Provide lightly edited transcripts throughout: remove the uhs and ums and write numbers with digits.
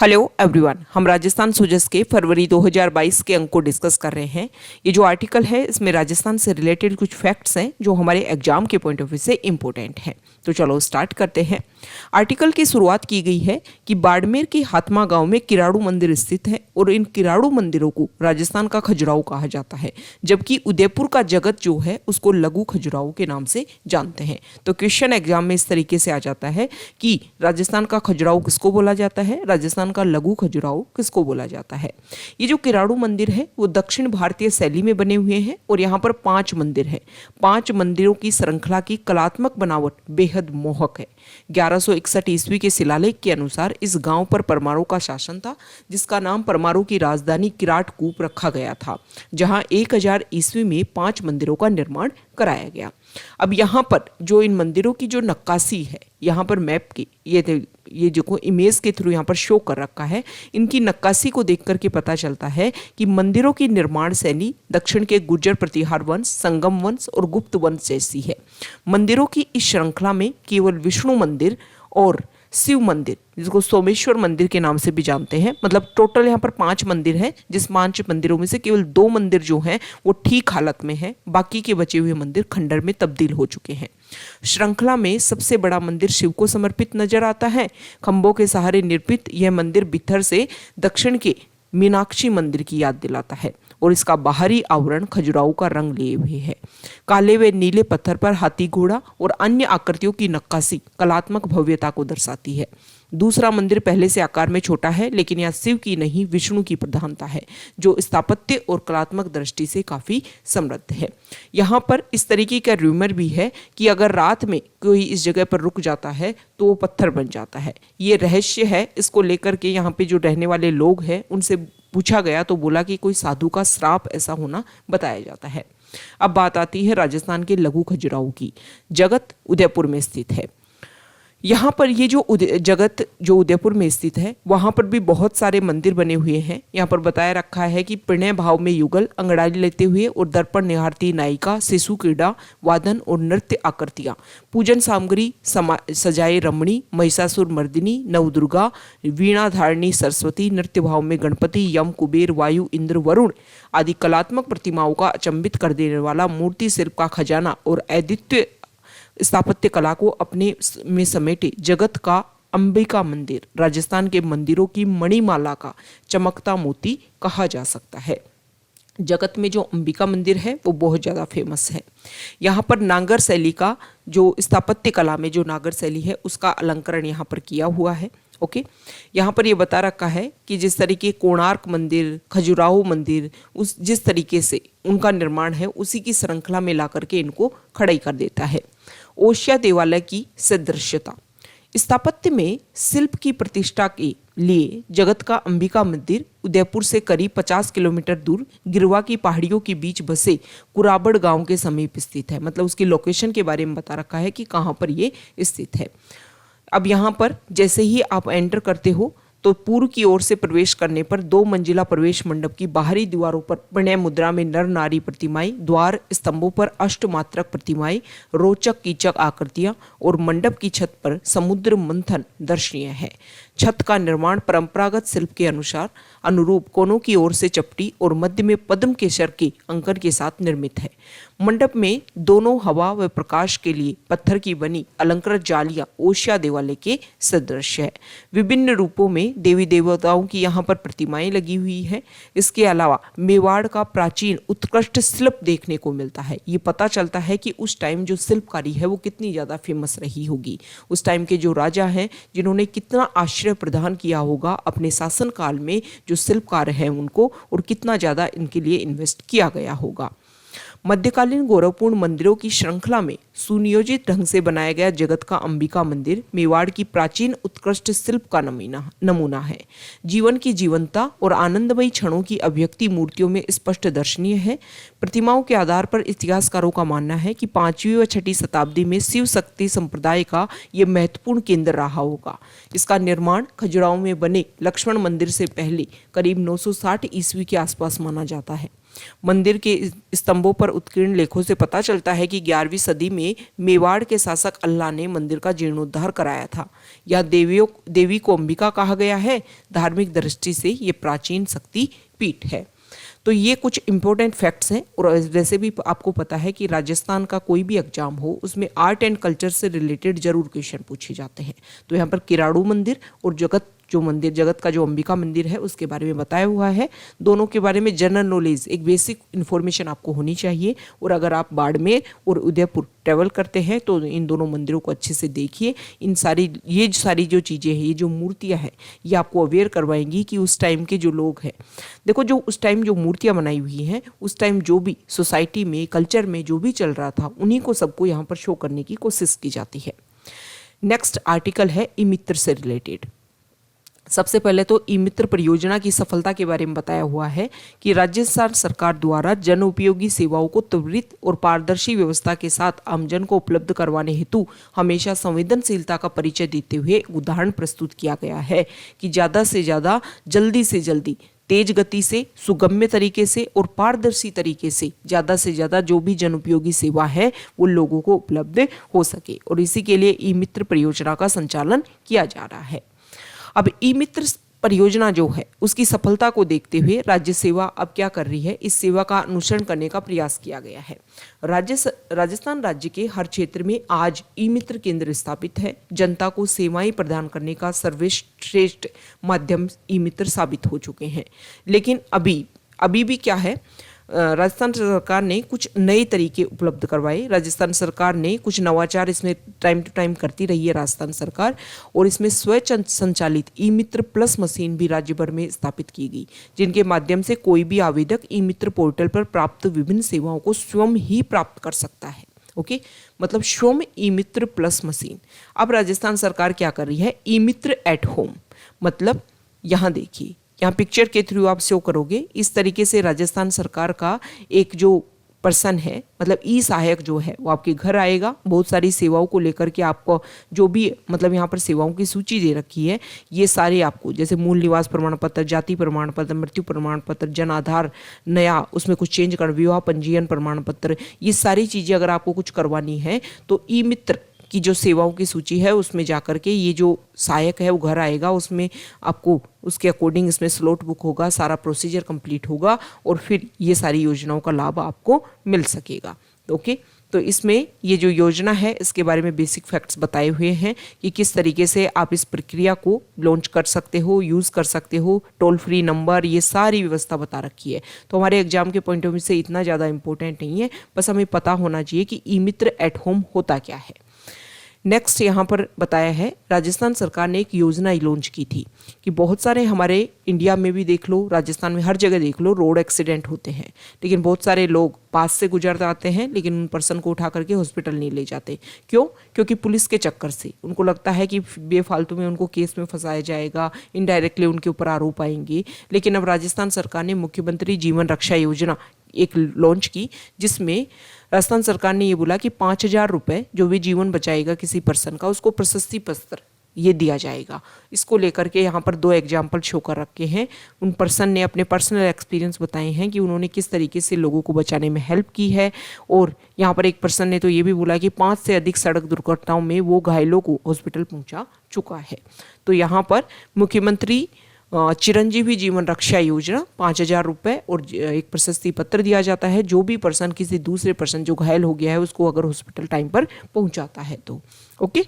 Hello everyone, हम राजस्थान सुजस के फरवरी 2022 के अंक को डिस्कस कर रहे हैं। ये जो आर्टिकल है इसमें राजस्थान से रिलेटेड कुछ फैक्ट्स हैं जो हमारे एग्जाम के पॉइंट ऑफ व्यू से इम्पोर्टेंट हैं। तो चलो स्टार्ट करते हैं। आर्टिकल की शुरुआत की गई है कि बाड़मेर के हाथमा गांव में किराड़ू मंदिर स्थित है और इन किराड़ू मंदिरों को राजस्थान का खजुराहो कहा जाता है, जबकि उदयपुर का जगत जो है उसको लघु खजुराहो के नाम से जानते हैं। तो क्वेश्चन एग्जाम में इस तरीके से आ जाता है कि राजस्थान का खजुराहो किसको बोला जाता है, राजस्थान का लघु खजुराहो किसको बोला जाता है। ये जो किराड़ू मंदिर है वो दक्षिण भारतीय शैली में बने हुए हैं और यहाँ पर 5 मंदिर है। 5 मंदिरों की श्रृंखला की कलात्मक बनावट बेहद मोहक है। 1161 ईस्वी के शिलालेख के अनुसार इस गांव पर परमारों का शासन था, जिसका नाम परमारों की राजधानी किराटकूप रखा गया था, जहां 1000 ईस्वी में 5 मंदिरों का निर्माण कराया गया। अब यहाँ पर जो इन मंदिरों की जो नक्काशी है, यहाँ पर मैप की ये जो इमेज के थ्रू यहाँ पर शो कर रखा है, इनकी नक्काशी को देख करके पता चलता है कि मंदिरों की निर्माण शैली दक्षिण के गुर्जर प्रतिहार वंश, संगम वंश और गुप्त वंश जैसी है। मंदिरों की इस श्रृंखला में केवल विष्णु मंदिर और शिव मंदिर, जिसको सोमेश्वर मंदिर के नाम से भी जानते हैं, मतलब टोटल यहाँ पर 5 मंदिर हैं, जिस 5 मंदिरों में से केवल 2 मंदिर जो हैं वो ठीक हालत में हैं, बाकी के बचे हुए मंदिर खंडर में तब्दील हो चुके हैं। श्रृंखला में सबसे बड़ा मंदिर शिव को समर्पित नजर आता है। खंभों के सहारे निर्मित यह मंदिर बिथर से दक्षिण के मीनाक्षी मंदिर की याद दिलाता है और इसका बाहरी आवरण खजुराहो का रंग लिए हुए है। काले व नीले पत्थर पर हाथी, घोड़ा और अन्य आकृतियों की नक्काशी कलात्मक भव्यता को दर्शाती है। दूसरा मंदिर पहले से आकार में छोटा है, लेकिन यहाँ शिव की नहीं विष्णु की प्रधानता है, जो स्थापत्य और कलात्मक दृष्टि से काफी समृद्ध है। यहाँ पर इस तरीके का रूमर भी है कि अगर रात में कोई इस जगह पर रुक जाता है तो वो पत्थर बन जाता है। ये रहस्य है, इसको लेकर के यहाँ पे जो रहने वाले लोग हैं उनसे पूछा गया तो बोला कि कोई साधु का श्राप ऐसा होना बताया जाता है। अब बात आती है राजस्थान के लघु खजुराहो की। जगत उदयपुर में स्थित है। यहाँ पर ये जो जगत जो उदयपुर में स्थित है, वहाँ पर भी बहुत सारे मंदिर बने हुए हैं। यहाँ पर बताया रखा है कि प्रणय भाव में युगल, अंगड़ाई लेते हुए और दर्पण निहारती नायिका, शिशु क्रीड़ा, वादन और नृत्य आकृतियाँ, पूजन सामग्री सजाए रमणी, महिषासुर मर्दिनी, नवदुर्गा, वीणा धारणी सरस्वती, नृत्य भाव में गणपति, यम, कुबेर, वायु, इंद्र, वरुण आदि कलात्मक प्रतिमाओं का अचंभित कर देने वाला मूर्ति शिल्प का खजाना और अद्वितीय स्थापत्य कला को अपने में समेटे जगत का अंबिका मंदिर राजस्थान के मंदिरों की मणिमाला का चमकता मोती कहा जा सकता है। जगत में जो अंबिका मंदिर है वो बहुत ज़्यादा फेमस है। यहाँ पर नागर शैली का जो स्थापत्य कला में जो नागर शैली है उसका अलंकरण यहाँ पर किया हुआ है। ओके, यहाँ पर ये बता रखा है कि जिस तरीके कोणार्क मंदिर, खजुराहो मंदिर, उस जिस तरीके से उनका निर्माण है उसी की श्रृंखला में ला करके इनको खड़ाई कर देता है। ओशिया देवालय की सदृश्यता। स्थापत्य में शिल्प की प्रतिष्ठा के लिए जगत का अंबिका मंदिर उदयपुर से करीब 50 किलोमीटर दूर गिरवा की पहाड़ियों के बीच बसे कुराबड़ गांव के समीप स्थित है। मतलब उसकी लोकेशन के बारे में बता रखा है कि कहाँ पर ये स्थित है। अब यहाँ पर जैसे ही आप एंटर करते हो तो पूर्व की ओर से प्रवेश करने पर 2 मंजिला प्रवेश मंडप की बाहरी दीवारों पर प्रणय मुद्रा में नर नारी प्रतिमाएं, द्वार स्तंभों पर अष्टमात्रक प्रतिमाएं, रोचक कीचक आकृतियां और मंडप की छत पर समुद्र मंथन दर्शनीय है। छत का निर्माण परंपरागत शिल्प के अनुरूप कोनों की ओर से चपटी और मध्य में पद्म केसर के अंकन के साथ निर्मित है। मंडप में दोनों हवा व प्रकाश के लिए पत्थर की बनी अलंकृत जालियां ओशिया देवालय के सदृश है। विभिन्न रूपों में देवी देवताओं की यहाँ पर प्रतिमाएं लगी हुई है। इसके अलावा मेवाड़ का प्राचीन उत्कृष्ट शिल्प देखने को मिलता है। ये पता चलता है कि उस टाइम जो शिल्पकारी है वो कितनी ज़्यादा फेमस रही होगी। उस टाइम के जो राजा हैं जिन्होंने कितना आश्रय प्रदान किया होगा अपने शासन काल में जो शिल्पकार हैं उनको, और कितना ज़्यादा इनके लिए इन्वेस्ट किया गया होगा। मध्यकालीन गौरवपूर्ण मंदिरों की श्रृंखला में सुनियोजित ढंग से बनाया गया जगत का अंबिका मंदिर मेवाड़ की प्राचीन उत्कृष्ट शिल्प का नमूना है। जीवन की जीवंतता और आनंदमयी क्षणों की अभिव्यक्ति मूर्तियों में स्पष्ट दर्शनीय है। प्रतिमाओं के आधार पर इतिहासकारों का मानना है कि 5वीं व 6वीं शताब्दी में शिव शक्ति संप्रदाय का ये महत्वपूर्ण केंद्र रहा होगा। इसका निर्माण खजुराहो में बने लक्ष्मण मंदिर से पहले करीब 960 ईस्वी के आसपास माना जाता है। मंदिर के स्तंभों पर उत्कीर्ण लेखों से पता चलता है कि 11वीं सदी में मेवाड़ के शासक अल्लाह ने मंदिर का जीर्णोद्धार कराया था। यह देवी को अंबिका कहा गया है। धार्मिक दृष्टि से ये प्राचीन शक्ति पीठ है। तो ये कुछ इंपॉर्टेंट फैक्ट्स हैं। और वैसे भी आपको पता है कि राजस्थान का कोई भी एग्जाम हो उसमें आर्ट एंड कल्चर से रिलेटेड जरूर क्वेश्चन पूछे जाते हैं। तो यहाँ पर किराड़ू मंदिर और जगत का जो अंबिका मंदिर है उसके बारे में बताया हुआ है। दोनों के बारे में जनरल नॉलेज, एक बेसिक इन्फॉर्मेशन आपको होनी चाहिए। और अगर आप बाड़मेर और उदयपुर ट्रैवल करते हैं तो इन दोनों मंदिरों को अच्छे से देखिए। ये सारी जो चीज़ें हैं, ये जो मूर्तियां हैं, ये आपको अवेयर करवाएंगी कि उस टाइम के जो लोग हैं, देखो जो उस टाइम जो मूर्तियां बनाई हुई हैं, उस टाइम जो भी सोसाइटी में, कल्चर में जो भी चल रहा था, उन्हीं को सबको यहाँ पर शो करने की कोशिश की जाती है। नेक्स्ट आर्टिकल है ई मित्र से रिलेटेड। सबसे पहले तो ई मित्र परियोजना की सफलता के बारे में बताया हुआ है कि राजस्थान सरकार द्वारा जन उपयोगी सेवाओं को त्वरित और पारदर्शी व्यवस्था के साथ आमजन को उपलब्ध करवाने हेतु हमेशा संवेदनशीलता का परिचय देते हुए उदाहरण प्रस्तुत किया गया है कि ज़्यादा से ज़्यादा, जल्दी से जल्दी, तेज गति से, सुगम्य तरीके से और पारदर्शी तरीके से ज़्यादा जो भी जन उपयोगी सेवा है वो लोगों को उपलब्ध हो सके। और इसी के लिए ई मित्र परियोजना का संचालन किया जा रहा है। अब ई मित्र परियोजना जो है उसकी सफलता को देखते हुए राज्य सेवा अब क्या कर रही है, इस सेवा का अनुसरण करने का प्रयास किया गया है। राजस्थान राज्य के हर क्षेत्र में आज ई मित्र केंद्र स्थापित है। जनता को सेवाएं प्रदान करने का सर्वश्रेष्ठ माध्यम ई मित्र साबित हो चुके हैं। लेकिन अभी भी क्या है, राजस्थान सरकार ने कुछ नए तरीके उपलब्ध करवाए। राजस्थान सरकार ने कुछ नवाचार इसमें टाइम टू टाइम करती रही है राजस्थान सरकार। और इसमें स्वयं संचालित ई मित्र प्लस मशीन भी राज्य भर में स्थापित की गई, जिनके माध्यम से कोई भी आवेदक ई मित्र पोर्टल पर प्राप्त विभिन्न सेवाओं को स्वयं ही प्राप्त कर सकता है। ओके, मतलब स्वयं ई मित्र प्लस मशीन। अब राजस्थान सरकार क्या कर रही है, ई मित्र एट होम, मतलब यहाँ देखिए, यहाँ पिक्चर के थ्रू आप शो करोगे। इस तरीके से राजस्थान सरकार का एक जो पर्सन है, मतलब ई सहायक जो है, वो आपके घर आएगा बहुत सारी सेवाओं को लेकर के। आपको जो भी मतलब यहाँ पर सेवाओं की सूची दे रखी है, ये सारे आपको, जैसे मूल निवास प्रमाण पत्र, जाति प्रमाण पत्र, मृत्यु प्रमाण पत्र, जन आधार नया, उसमें कुछ चेंज कर, विवाह पंजीयन प्रमाण पत्र, ये सारी चीज़ें अगर आपको कुछ करवानी है तो ई मित्र की जो सेवाओं की सूची है उसमें जाकर के ये जो सहायक है वो घर आएगा, उसमें आपको उसके अकॉर्डिंग इसमें स्लॉट बुक होगा, सारा प्रोसीजर कंप्लीट होगा और फिर ये सारी योजनाओं का लाभ आपको मिल सकेगा। ओके, तो इसमें ये जो योजना है इसके बारे में बेसिक फैक्ट्स बताए हुए हैं कि किस तरीके से आप इस प्रक्रिया को लॉन्च कर सकते हो, यूज़ कर सकते हो, टोल फ्री नंबर, ये सारी व्यवस्था बता रखी है। तो हमारे एग्जाम के पॉइंट ऑफ व्यू से इतना ज़्यादा इंपॉर्टेंट नहीं है, बस हमें पता होना चाहिए कि ई मित्र एट होम होता क्या है। नेक्स्ट यहाँ पर बताया है, राजस्थान सरकार ने एक योजना लॉन्च की थी कि बहुत सारे हमारे इंडिया में भी देख लो, राजस्थान में हर जगह देख लो, रोड एक्सीडेंट होते हैं, लेकिन बहुत सारे लोग पास से गुजर जाते हैं लेकिन उन पर्सन को उठा करके हॉस्पिटल नहीं ले जाते। क्यों? क्योंकि पुलिस के चक्कर से उनको लगता है कि बेफालतू में उनको केस में फंसाया जाएगा, इनडायरेक्टली उनके ऊपर आरोप आएंगे। लेकिन अब राजस्थान सरकार ने मुख्यमंत्री जीवन रक्षा योजना एक लॉन्च की, जिसमें राजस्थान सरकार ने ये बोला कि 5,000 रुपये जो भी जीवन बचाएगा किसी पर्सन का, उसको प्रशस्ति पत्र ये दिया जाएगा। इसको लेकर के यहाँ पर 2 एग्जाम्पल शो कर रखे हैं। उन पर्सन ने अपने पर्सनल एक्सपीरियंस बताए हैं कि उन्होंने किस तरीके से लोगों को बचाने में हेल्प की है। और यहाँ पर एक पर्सन ने तो ये भी बोला कि 5 से अधिक सड़क दुर्घटनाओं में वो घायलों को हॉस्पिटल पहुँचा चुका है। तो यहाँ पर मुख्यमंत्री चिरंजीवी जीवन रक्षा योजना 5,000 रुपये और एक प्रशस्ति पत्र दिया जाता है जो भी पर्सन किसी दूसरे पर्सन जो घायल हो गया है उसको अगर हॉस्पिटल टाइम पर पहुंचाता है तो। ओके,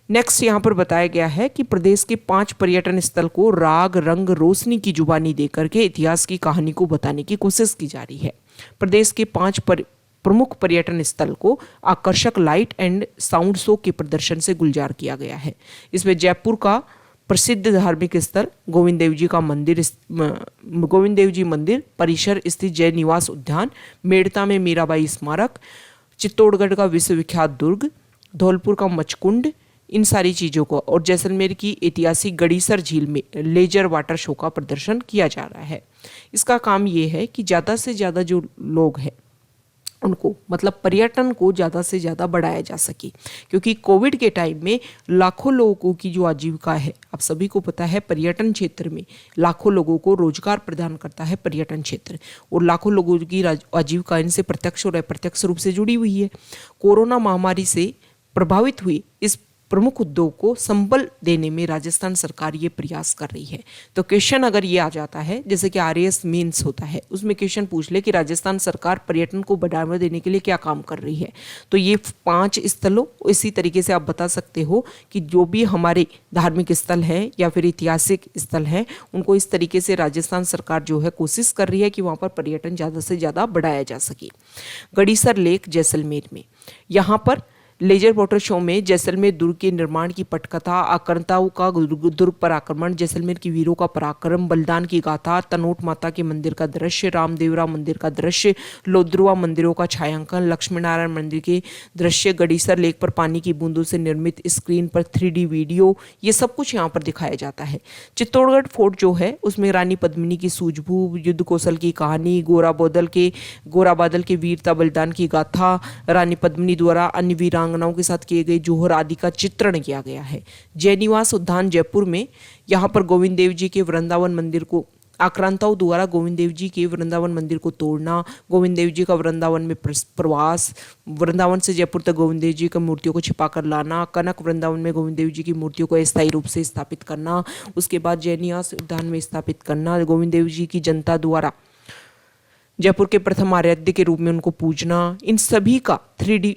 नेक्स्ट यहाँ पर बताया गया है कि प्रदेश के 5 पर्यटन स्थल को राग रंग रोशनी की जुबानी देकर के इतिहास की कहानी को बताने की कोशिश की जा रही है। प्रदेश के 5 प्रमुख पर्यटन स्थल को आकर्षक लाइट एंड साउंड शो के प्रदर्शन से गुलजार किया गया है। इसमें जयपुर का प्रसिद्ध धार्मिक स्थल गोविंद देव जी मंदिर परिसर स्थित जय निवास उद्यान, मेड़ता में मीराबाई स्मारक, चित्तौड़गढ़ का विश्वविख्यात दुर्ग, धौलपुर का मचकुंड, इन सारी चीज़ों को, और जैसलमेर की ऐतिहासिक गड़ीसर झील में लेजर वाटर शो का प्रदर्शन किया जा रहा है। इसका काम ये है कि ज़्यादा से ज़्यादा जो लोग हैं उनको मतलब पर्यटन को ज़्यादा से ज़्यादा बढ़ाया जा सके, क्योंकि कोविड के टाइम में लाखों लोगों की जो आजीविका है, आप सभी को पता है पर्यटन क्षेत्र में लाखों लोगों को रोजगार प्रदान करता है पर्यटन क्षेत्र, और लाखों लोगों की आजीविका इनसे प्रत्यक्ष और अप्रत्यक्ष रूप से जुड़ी हुई है। कोरोना महामारी से प्रभावित हुई इस प्रमुख उद्योग को संबल देने में राजस्थान सरकार ये प्रयास कर रही है। तो क्वेश्चन अगर ये आ जाता है, जैसे कि RAS मेंस होता है, उसमें क्वेश्चन पूछ ले कि राजस्थान सरकार पर्यटन को बढ़ावा देने के लिए क्या काम कर रही है, तो ये 5 स्थलों, इसी तरीके से आप बता सकते हो कि जो भी हमारे धार्मिक स्थल हैं या फिर ऐतिहासिक स्थल हैं, उनको इस तरीके से राजस्थान सरकार जो है कोशिश कर रही है कि वहाँ पर पर्यटन ज़्यादा से ज़्यादा बढ़ाया जा सके। गड़ीसर लेक जैसलमेर में, यहाँ पर लेजर वाटर शो में जैसलमेर दुर्ग के निर्माण की पटकथा, आक्रांताओं का दुर्ग पर आक्रमण, जैसलमेर की वीरों का पराक्रम, बलिदान की गाथा, तनोट माता के मंदिर का दृश्य, रामदेवरा मंदिर का दृश्य, लोद्रुआ मंदिरों का छायांकन, लक्ष्मी नारायण मंदिर के दृश्य, गड़ीसर लेक पर पानी की बूंदों से निर्मित स्क्रीन पर 3D वीडियो, ये सब कुछ यहाँ पर दिखाया जाता है। चित्तौड़गढ़ फोर्ट जो है उसमें रानी पद्मिनी की सूझबूझ, युद्ध कौशल की कहानी, गोरा बादल के वीरता बलिदान की गाथा, रानी पद्मिनी द्वारा अन्य वीरांगनाओं के साथ किए गए जोहर आदि का चित्रण किया गया है। जयनिवास उद्यान जयपुर में, यहाँ पर गोविंद देव जी के वृंदावन मंदिर को आक्रांताओं द्वारा गोविंद देव जी के वृंदावन मंदिर को तोड़ना, गोविंद देव जी का वृंदावन में प्रवास, वृंदावन से जयपुर तक गोविंद देव जी की मूर्तियों को छिपा कर लाना, कनक वृंदावन में गोविंद देव जी की मूर्तियों को अस्थायी रूप से स्थापित करना, उसके बाद जयनिवास उद्यान में स्थापित करना, गोविंद देव जी की जनता द्वारा जयपुर के प्रथम आराध्य के रूप में उनको पूजना, इन सभी का 3D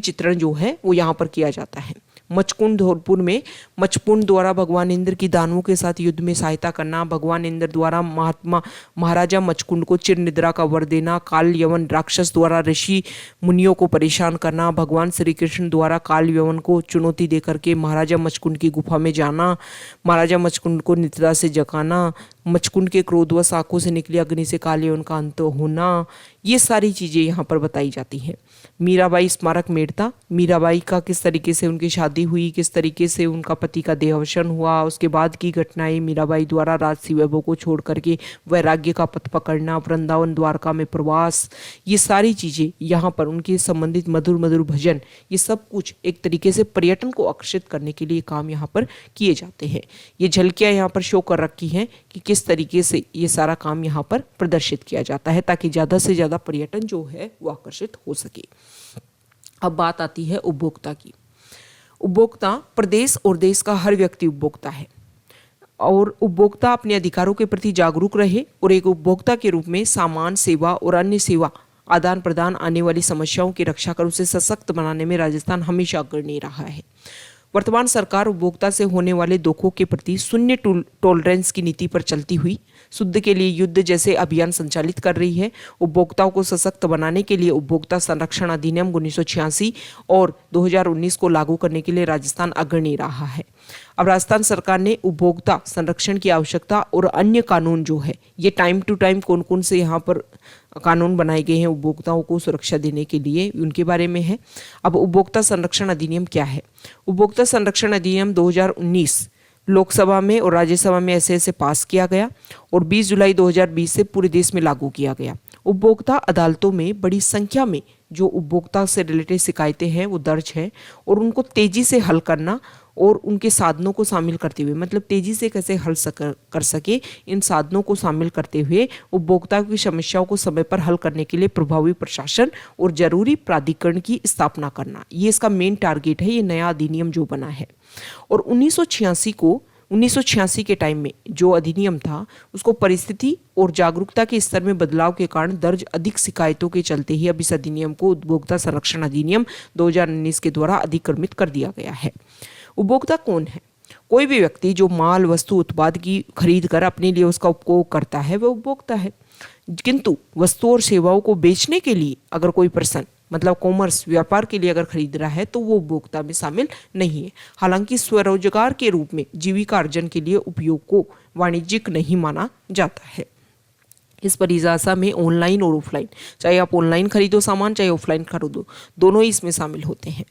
चित्रण जो है वो यहाँ पर किया जाता है। मचकुंड धौलपुर में, मचकुंड द्वारा भगवान इंद्र की दानवों के साथ युद्ध में सहायता करना, भगवान इंद्र द्वारा महाराजा मचकुंड को चिर निद्रा का वर देना, काल यवन राक्षस द्वारा ऋषि मुनियों को परेशान करना, भगवान श्री कृष्ण द्वारा काल यवन को चुनौती देकर के महाराजा मचकुंड की गुफा में जाना, महाराजा मचकुंड को निद्रा से जगाना, मचकुंड के क्रोधवश आंखों से निकली अग्नि से काल यवन का अंत होना, ये सारी चीज़ें यहाँ पर बताई जाती हैं। मीराबाई स्मारक मेड़ता, मीराबाई का किस तरीके से उनकी शादी हुई, किस तरीके से उनका पति का देहावसान हुआ, उसके बाद की घटनाएं, मीराबाई द्वारा राजसी वैभव को छोड़ करके वैराग्य का पथ पकड़ना, वृंदावन द्वारका में प्रवास, ये सारी चीज़ें यहाँ पर उनके संबंधित मधुर मधुर भजन, ये सब कुछ एक तरीके से पर्यटन को आकर्षित करने के लिए काम यहाँ पर किए जाते हैं। ये झलकियाँ यहाँ पर शो कर रखी हैं कि किस तरीके से ये सारा काम यहाँ पर प्रदर्शित किया जाता है, ताकि ज़्यादा से ज़्यादा पर्यटन जो है वो आकर्षित हो सके। अब बात आती है उपभोक्ता की। उपभोक्ता प्रदेश और देश का हर व्यक्ति उपभोक्ता है, और उपभोक्ता अपने अधिकारों के प्रति जागरूक रहे और एक उपभोक्ता के रूप में सामान, सेवा और अन्य सेवा आदान प्रदान आने वाली समस्याओं की रक्षा कर उसे सशक्त बनाने में राजस्थान हमेशा अग्रणी रहा है। वर्तमान सरकार उपभोक्ता से होने वाले दुखों के प्रति शून्य टॉलरेंस की नीति पर चलती हुई शुद्ध के लिए युद्ध जैसे अभियान संचालित कर रही है। उपभोक्ताओं को सशक्त बनाने के लिए उपभोक्ता संरक्षण अधिनियम 1986 और 2019 को लागू करने के लिए राजस्थान अग्रणी रहा है। अब राजस्थान सरकार ने उपभोक्ता संरक्षण की आवश्यकता और अन्य कानून जो है, ये टाइम टू टाइम कौन कौन से यहाँ पर कानून बनाए गए हैं उपभोक्ताओं को सुरक्षा देने के लिए, उनके बारे में है। अब उपभोक्ता संरक्षण अधिनियम क्या है? उपभोक्ता संरक्षण अधिनियम 2019 लोकसभा में और राज्यसभा में ऐसे पास किया गया और 20 जुलाई 2020 से पूरे देश में लागू किया गया। उपभोक्ता अदालतों में बड़ी संख्या में जो उपभोक्ता से रिलेटेड शिकायतें हैं वो दर्ज है, और उनको तेजी से हल करना और उनके साधनों को शामिल करते हुए, मतलब तेजी से कैसे हल कर सके, इन साधनों को शामिल करते हुए उपभोक्ताओं की समस्याओं को समय पर हल करने के लिए प्रभावी प्रशासन और जरूरी प्राधिकरण की स्थापना करना, ये इसका मेन टारगेट है, ये नया अधिनियम जो बना है। और 1986 के टाइम में जो अधिनियम था उसको परिस्थिति और जागरूकता के स्तर में बदलाव के कारण दर्ज अधिक शिकायतों के चलते ही अब इस अधिनियम को उपभोक्ता संरक्षण अधिनियम 2019 के द्वारा अधिक्रमित कर दिया गया है। उपभोक्ता कौन है? कोई भी व्यक्ति जो माल, वस्तु, उत्पाद की खरीद कर अपने लिए उसका उपभोग करता है वह उपभोक्ता है। किंतु वस्तु और सेवाओं को बेचने के लिए अगर कोई पर्सन, मतलब कॉमर्स, व्यापार के लिए अगर खरीद रहा है तो वो उपभोक्ता में शामिल नहीं है। हालांकि स्वरोजगार के रूप में जीविका अर्जन के लिए उपयोग को वाणिज्यिक नहीं माना जाता है। इस परिभाषा में ऑनलाइन और ऑफलाइन, चाहे आप ऑनलाइन खरीदो सामान चाहे ऑफलाइन खरीदो, दोनों ही इसमें शामिल होते हैं।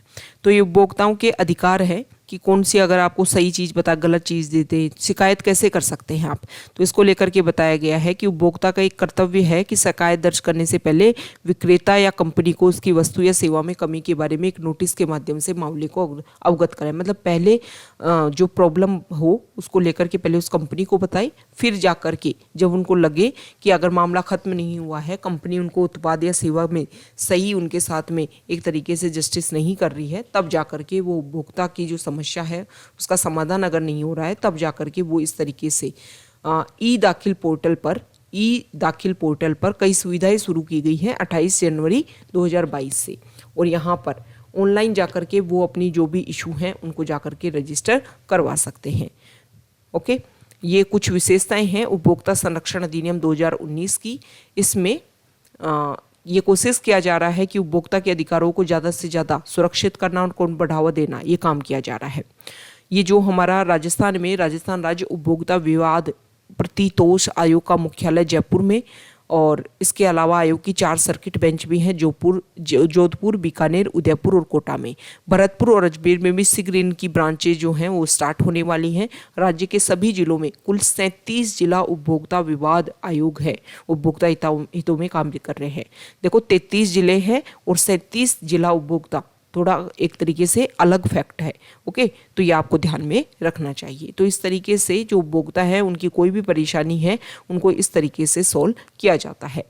तो ये उपभोक्ताओं के अधिकार है कि कौन सी अगर आपको सही चीज़ बता गलत चीज़ देते, शिकायत कैसे कर सकते हैं आप। तो इसको लेकर के बताया गया है कि उपभोक्ता का एक कर्तव्य है कि शिकायत दर्ज करने से पहले विक्रेता या कंपनी को उसकी वस्तु या सेवा में कमी के बारे में एक नोटिस के माध्यम से मामले को अवगत करें। मतलब पहले जो प्रॉब्लम हो उसको लेकर के पहले उस कंपनी को बताए, फिर जा कर के जब उनको लगे कि अगर मामला खत्म नहीं हुआ है, कंपनी उनको उत्पाद या सेवा में सही उनके साथ में एक तरीके से जस्टिस नहीं कर रही है, तब जा कर के वो उपभोक्ता की जो समस्या है उसका समाधान अगर नहीं हो रहा है, तब जा कर के वो इस तरीके से ई दाखिल पोर्टल पर कई सुविधाएं शुरू की गई हैं 28 जनवरी 2022 से। और यहाँ पर ऑनलाइन जाकर के वो अपनी जो भी इशू हैं उनको जाकर के रजिस्टर करवा सकते हैं। ओके, ये कुछ विशेषताएं हैं उपभोक्ता संरक्षण अधिनियम 2019 की। इसमें ये कोशिश किया जा रहा है कि उपभोक्ता के अधिकारों को ज़्यादा से ज़्यादा सुरक्षित करना और उनको बढ़ावा देना, ये काम किया जा रहा है। ये जो हमारा राजस्थान में राजस्थान राज्य उपभोक्ता विवाद प्रतितोष आयोग का मुख्यालय जयपुर में, और इसके अलावा आयोग की 4 सर्किट बेंच भी हैं जोधपुर, बीकानेर, उदयपुर और कोटा में। भरतपुर और अजमेर में भी शीघ्र इनकी ब्रांचेज जो हैं वो स्टार्ट होने वाली हैं। राज्य के सभी जिलों में कुल 37 जिला उपभोक्ता विवाद आयोग है, उपभोक्ता हितों में काम कर रहे हैं। देखो 33 जिले हैं और 37 जिला उपभोक्ता, थोड़ा एक तरीके से अलग फैक्ट है। ओके, तो ये आपको ध्यान में रखना चाहिए। तो इस तरीके से जो उपभोक्ता है उनकी कोई भी परेशानी है उनको इस तरीके से सॉल्व किया जाता है।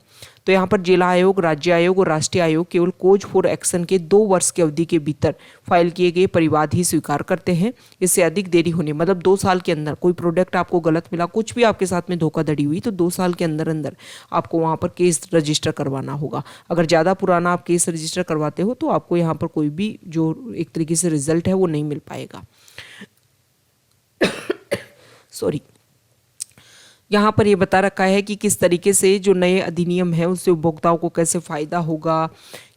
तो यहाँ पर जिला आयोग, राज्य आयोग और राष्ट्रीय आयोग केवल कोज फॉर एक्शन के 2 वर्ष की अवधि के भीतर फाइल किए गए परिवाद ही स्वीकार करते हैं। इससे अधिक देरी होने, मतलब 2 साल के अंदर कोई प्रोडक्ट आपको गलत मिला, कुछ भी आपके साथ में धोखाधड़ी हुई, तो 2 साल के अंदर अंदर आपको वहाँ पर केस रजिस्टर करवाना होगा। अगर ज़्यादा पुराना आप केस रजिस्टर करवाते हो तो आपको यहाँ पर कोई भी जो एक तरीके से रिजल्ट है वो नहीं मिल पाएगा। सॉरी, यहाँ पर ये बता रखा है कि किस तरीके से जो नए अधिनियम है उससे उपभोक्ताओं को कैसे फ़ायदा होगा,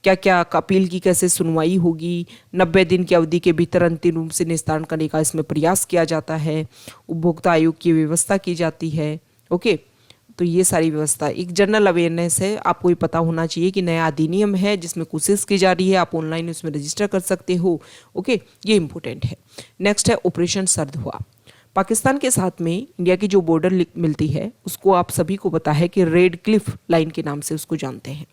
क्या क्या अपील की कैसे सुनवाई होगी, 90 दिन की अवधि के भीतर अंतिम रूप से निस्तारण करने का इसमें प्रयास किया जाता है, उपभोक्ता आयोग की व्यवस्था की जाती है। ओके, तो ये सारी व्यवस्था एक जनरल अवेयरनेस है, आपको ये पता होना चाहिए कि नया अधिनियम है जिसमें कोशिश की जा रही है, आप ऑनलाइन उसमें रजिस्टर कर सकते हो। ओके, ये इंपॉर्टेंट है। नेक्स्ट है ऑपरेशन सरदुआ। पाकिस्तान के साथ में इंडिया की जो बॉर्डर मिलती है उसको आप सभी को पता है कि रेड क्लिफ लाइन के नाम से उसको जानते हैं,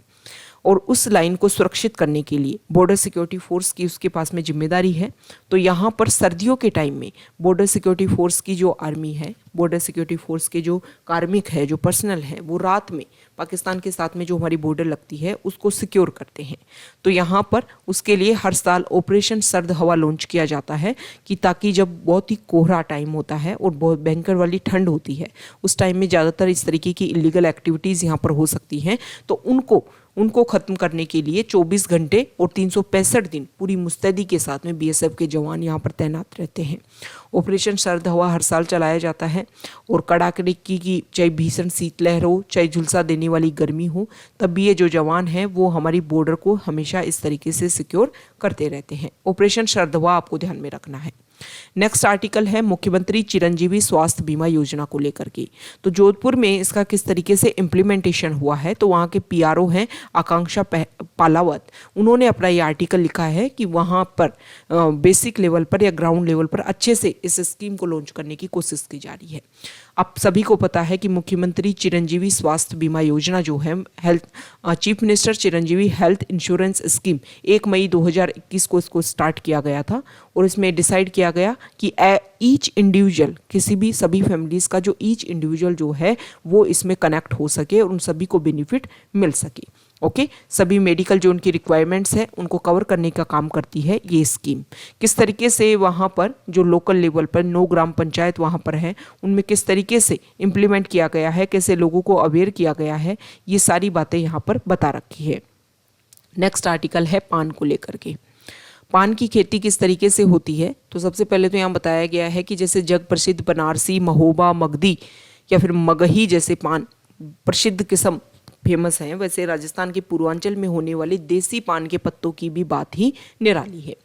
और उस लाइन को सुरक्षित करने के लिए बॉर्डर सिक्योरिटी फोर्स की उसके पास में जिम्मेदारी है। तो यहाँ पर सर्दियों के टाइम में बॉर्डर सिक्योरिटी फोर्स की जो आर्मी है, बॉर्डर सिक्योरिटी फोर्स के जो कार्मिक है, जो पर्सनल है, वो रात में पाकिस्तान के साथ में जो हमारी बॉर्डर लगती है उसको सिक्योर करते हैं। तो यहाँ पर उसके लिए हर साल ऑपरेशन सर्द हवा लॉन्च किया जाता है कि ताकि जब बहुत ही कोहरा टाइम होता है और बहुत भयंकर वाली ठंड होती है, उस टाइम में ज़्यादातर इस तरीके की इलीगल एक्टिविटीज़ यहाँ पर हो सकती हैं, तो उनको ख़त्म करने के लिए 24 घंटे और 365 दिन पूरी मुस्तैदी के साथ में बीएसएफ के जवान यहाँ पर तैनात रहते हैं। ऑपरेशन सर्द हवा हर साल चलाया जाता है, और कड़ाके की चाहे भीषण शीतलहर हो, चाहे झुलसा देने वाली गर्मी हो, तब भी ये जो जवान हैं वो हमारी बॉर्डर को हमेशा इस तरीके से सिक्योर करते रहते हैं। ऑपरेशन सर्द हवा आपको ध्यान में रखना है। नेक्स्ट आर्टिकल है मुख्यमंत्री चिरंजीवी स्वास्थ्य बीमा योजना को लेकर के। तो जोधपुर में इसका किस तरीके से इम्प्लीमेंटेशन हुआ है, तो वहाँ के पीआरओ हैं आकांक्षा पालावत, उन्होंने अपना ये आर्टिकल लिखा है कि वहाँ पर बेसिक लेवल पर या ग्राउंड लेवल पर अच्छे से इस स्कीम को लॉन्च करने की कोशिश की जा रही है। आप सभी को पता है कि मुख्यमंत्री चिरंजीवी स्वास्थ्य बीमा योजना जो है chief minister Chiranjeevi health insurance scheme 1 मई 2021 को इसको स्टार्ट किया गया था, और इसमें डिसाइड किया गया कि ईच इंडिविजुअल, सभी फैमिलीज़ का जो ईच इंडिविजुअल जो है वो इसमें कनेक्ट हो सके और उन सभी को बेनिफिट मिल सके। ओके, सभी मेडिकल जो उनकी रिक्वायरमेंट्स है उनको कवर करने का काम करती है ये स्कीम। किस तरीके से वहाँ पर जो लोकल लेवल पर 9 ग्राम पंचायत वहाँ पर है उनमें किस तरीके से इम्प्लीमेंट किया गया है, कैसे लोगों को अवेयर किया गया है, ये सारी बातें यहाँ पर बता रखी है। नेक्स्ट आर्टिकल है पान को लेकर के। पान की खेती किस तरीके से होती है, तो सबसे पहले तो यहाँ बताया गया है कि जैसे जग प्रसिद्ध बनारसी, महोबा, मगधी या फिर मगही जैसे पान प्रसिद्ध किस्म फेमस हैं, वैसे राजस्थान के पूर्वांचल में होने वाले देसी पान के पत्तों की भी बात ही निराली है।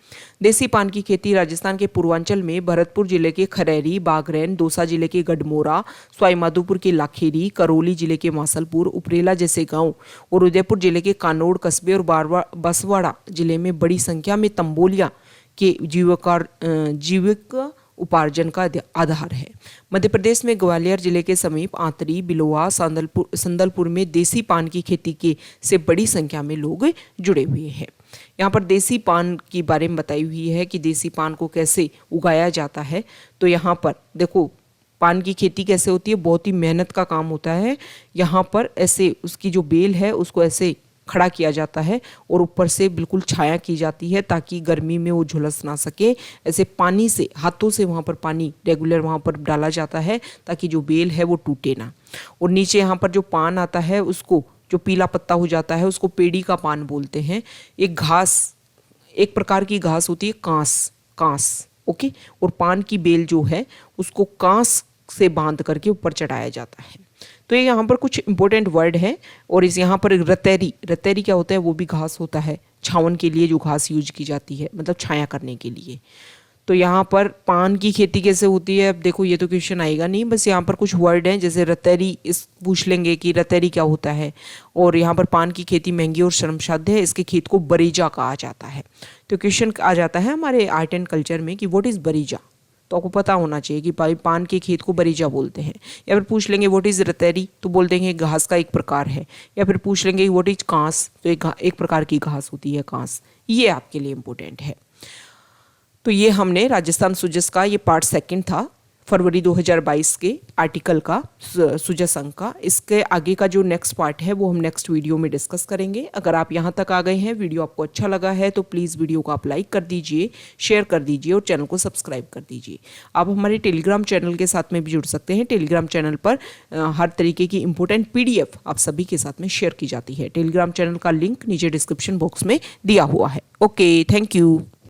देसी पान की खेती राजस्थान के पूर्वांचल में भरतपुर जिले के खरैरी, बागरैन, दौसा जिले के गढ़मोरा, सवाईमाधोपुर के लाखेरी, करौली जिले के मासलपुर, उपरेला जैसे गांव और उदयपुर जिले के कानोड़ कस्बे और बसवाड़ा जिले में बड़ी संख्या में तंबोलिया के जीविका उपार्जन का आधार है। मध्य प्रदेश में ग्वालियर जिले के समीप आंतरी, बिलोवा, संदलपुर में देसी पान की खेती के से बड़ी संख्या में लोग जुड़े हुए हैं। यहाँ पर देसी पान की बारे में बताई हुई है कि देसी पान को कैसे उगाया जाता है। तो यहाँ पर देखो पान की खेती कैसे होती है, बहुत ही मेहनत का काम होता है। यहाँ पर ऐसे उसकी जो बेल है उसको ऐसे खड़ा किया जाता है और ऊपर से बिल्कुल छाया की जाती है ताकि गर्मी में वो झुलस ना सके। ऐसे पानी से, हाथों से वहाँ पर पानी रेगुलर वहाँ पर डाला जाता है ताकि जो बेल है वो टूटे ना। और नीचे यहाँ पर जो पान आता है उसको, जो पीला पत्ता हो जाता है उसको पेड़ी का पान बोलते हैं। एक घास, एक प्रकार की घास होती है कांस, ओके। और पान की बेल जो है उसको कांस से बांध करके ऊपर चढ़ाया जाता है। तो ये यहाँ पर कुछ इंपॉर्टेंट वर्ड है। और इस यहाँ पर रतेरी क्या होता है, वो भी घास होता है, छावन के लिए जो घास यूज की जाती है, मतलब छाया करने के लिए। तो यहाँ पर पान की खेती कैसे होती है, अब देखो ये तो क्वेश्चन आएगा नहीं, बस यहाँ पर कुछ वर्ड हैं जैसे रतेरी, इस पूछ लेंगे कि रतेरी क्या होता है। और यहाँ पर पान की खेती महंगी और श्रमसाध्य है, इसके खेत को बरीजा कहा जाता है। तो क्वेश्चन आ जाता है हमारे आर्ट एंड कल्चर में कि व्हाट इज़ बरीजा। तो आपको पता होना चाहिए कि भाई पान के खेत को बरीजा बोलते हैं। या फिर पूछ लेंगे व्हाट इज़ रतेरी, तो बोल देंगे घास का एक प्रकार है। या फिर पूछ लेंगे व्हाट इज कांस, तो एक प्रकार की घास होती है कांस। ये आपके लिए इम्पोर्टेंट है। तो ये हमने राजस्थान सुजस का ये पार्ट 2 था, फरवरी 2022 के आर्टिकल का, सुजस अंक का। इसके आगे का जो नेक्स्ट पार्ट है वो हम नेक्स्ट वीडियो में डिस्कस करेंगे। अगर आप यहाँ तक आ गए हैं, वीडियो आपको अच्छा लगा है तो प्लीज़ वीडियो को आप लाइक कर दीजिए, शेयर कर दीजिए और चैनल को सब्सक्राइब कर दीजिए। आप हमारे टेलीग्राम चैनल के साथ में भी जुड़ सकते हैं। टेलीग्राम चैनल पर हर तरीके की इंपॉर्टेंट PDF आप सभी के साथ में शेयर की जाती है। टेलीग्राम चैनल का लिंक नीचे डिस्क्रिप्शन बॉक्स में दिया हुआ है। Okay, thank you.